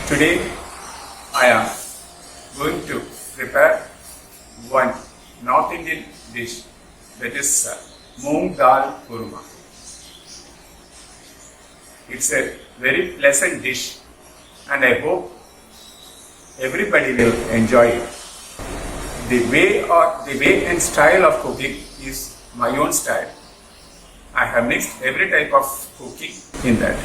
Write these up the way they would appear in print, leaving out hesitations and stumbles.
Today I am going to prepare one North Indian dish, that is Moong Dal Kurma. It's a very pleasant dish and I hope everybody will enjoy it. The way and style of cooking is my own style. I have mixed every type of cooking in that.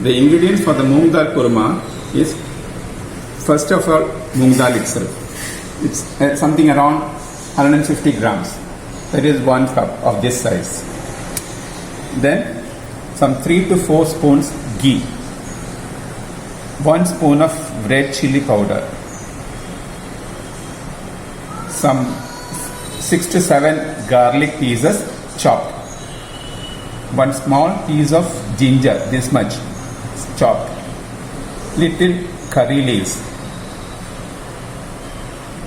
The ingredients for the Moong Dal Kurma is, first of all, Moong Dal itself. It's something around 150 grams. That is 1 cup of this size. Then some 3 to 4 spoons ghee. 1 spoon of red chili powder. Some 6 to 7 garlic pieces chopped. 1 small piece of ginger, this much, chopped. Little curry leaves.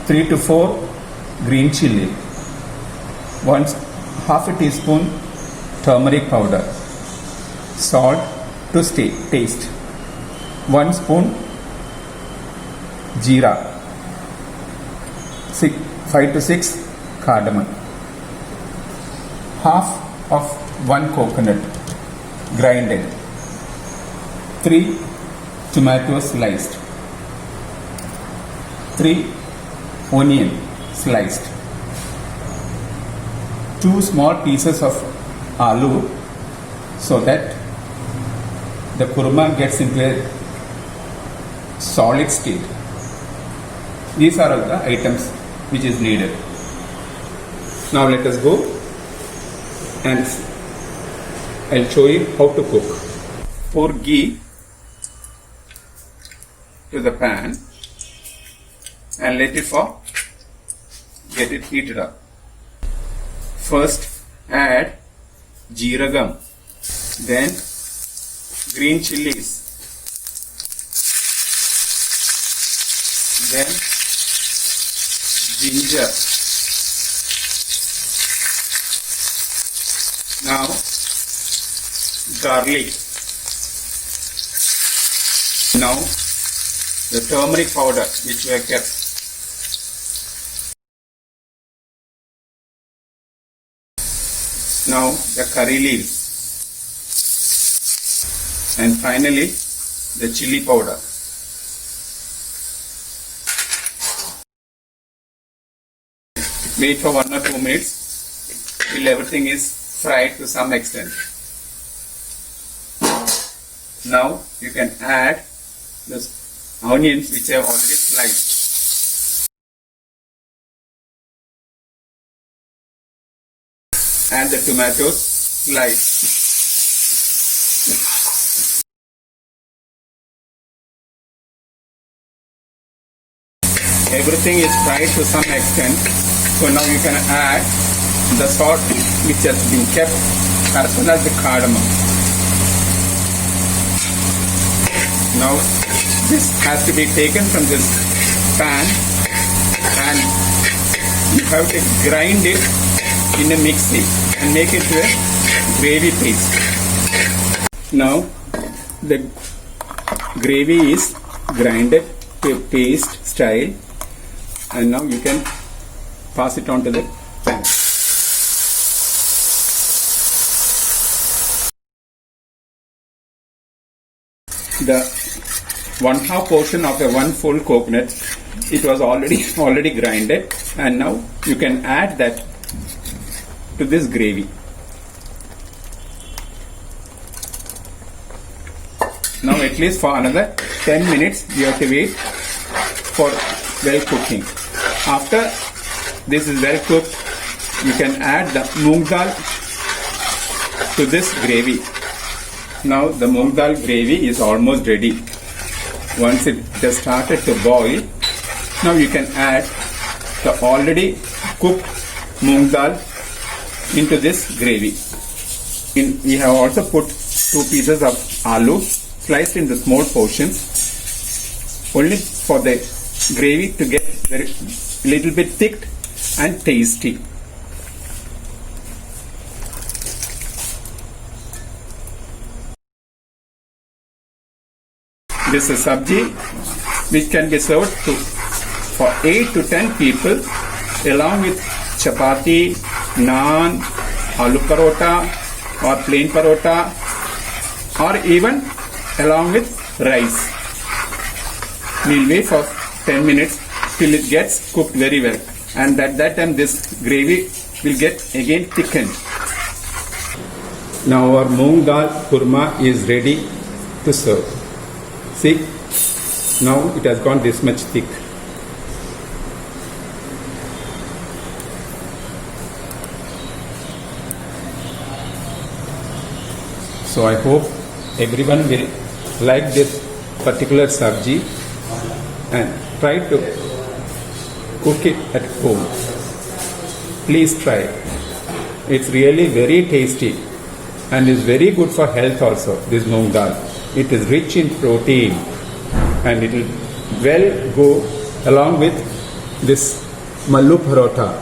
3 to 4 green chili. 1/2 teaspoon turmeric powder. Salt to taste. 1 spoon jeera. 5 to 6 cardamom. Half of 1 coconut grinded. 3 tomatoes sliced. 3 onion sliced. 2 small pieces of aloo so that the kurma gets into a solid state. These are all the items which is needed. Now let us go and I'll show you how to cook. Pour ghee to the pan and let it get it heated up. First add jeeragam, then green chilies, then ginger. Now garlic. Now the turmeric powder which we have kept. Now the curry leaves. And finally the chili powder. Wait for 1 or 2 minutes till everything is fried to some extent. Now you can add the onions which I have already sliced. And the tomatoes sliced. Everything is fried to some extent. So now you can add the salt which has been kept as well as the cardamom. Now this has to be taken from this pan and you have to grind it in a mixie and make it to a gravy paste. Now the gravy is grinded to a paste style and now you can pass it on to the pan. The 1/2 portion of a 1 full coconut, it was already grinded, and now you can add that to this gravy. Now at least for another 10 minutes you have to wait for well cooking. After this is well cooked, you can add the moong dal to this gravy. Now the moong dal gravy is almost ready. Once it has started to boil, now you can add the already cooked moong dal into this gravy. We have also put 2 pieces of aloo sliced into small portions, only for the gravy to get very little bit thick and tasty. This is sabji which can be served for 8 to 10 people along with chapati, naan, aloo parota or plain parota, or even along with rice. We'll wait for 10 minutes till it gets cooked very well, and at that time this gravy will get again thickened. Now our moong dal kurma is ready to serve. See, now it has gone this much thick. So I hope everyone will like this particular sabji and try to cook it at home. Please try. It's really very tasty and is very good for health also, this moong dal. It is rich in protein and it will well go along with this mallu parota.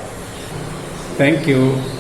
Thank you.